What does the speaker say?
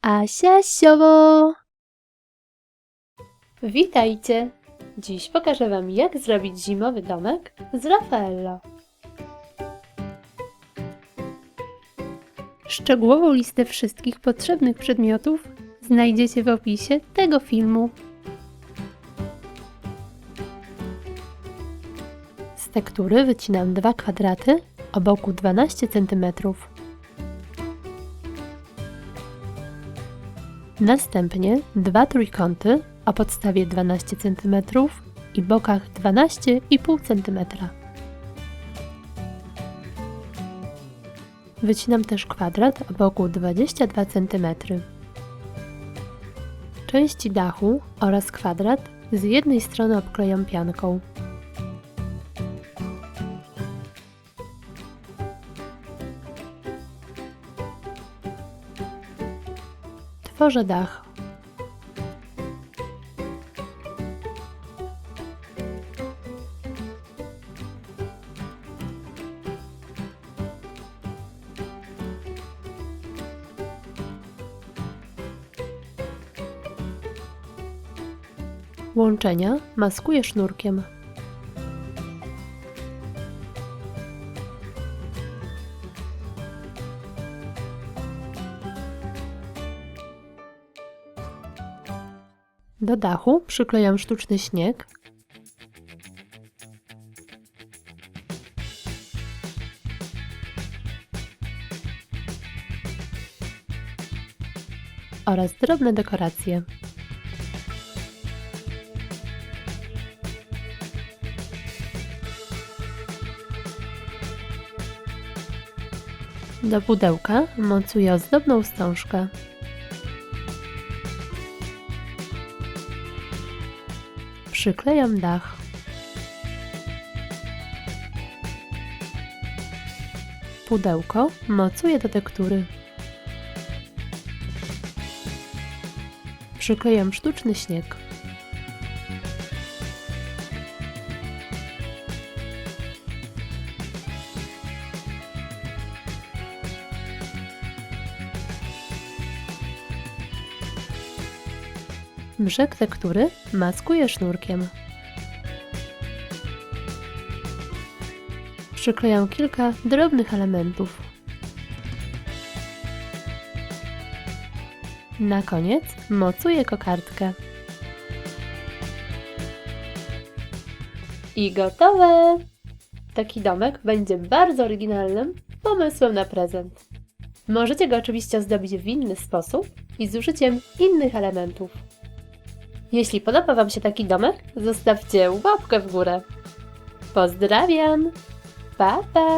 Asia Siowo! Witajcie! Dziś pokażę Wam, jak zrobić zimowy domek z Raffaello. Szczegółową listę wszystkich potrzebnych przedmiotów znajdziecie w opisie tego filmu. Z tektury wycinam 2 kwadraty o boku 12 cm. Następnie 2 trójkąty o podstawie 12 cm i bokach 12,5 cm. Wycinam też kwadrat o boku 22 cm. Części dachu oraz kwadrat z jednej strony obklejam pianką. Tworzę dach. Łączenia maskuję sznurkiem. Do dachu przyklejam sztuczny śnieg oraz drobne dekoracje. Do pudełka mocuję ozdobną wstążkę. Przyklejam dach. Pudełko mocuję do tektury. Przyklejam sztuczny śnieg. Brzeg tektury maskuję sznurkiem. Przyklejam kilka drobnych elementów. Na koniec mocuję kokardkę. I gotowe! Taki domek będzie bardzo oryginalnym pomysłem na prezent. Możecie go oczywiście ozdobić w inny sposób i z użyciem innych elementów. Jeśli podoba Wam się taki domek, zostawcie łapkę w górę. Pozdrawiam! Pa, pa!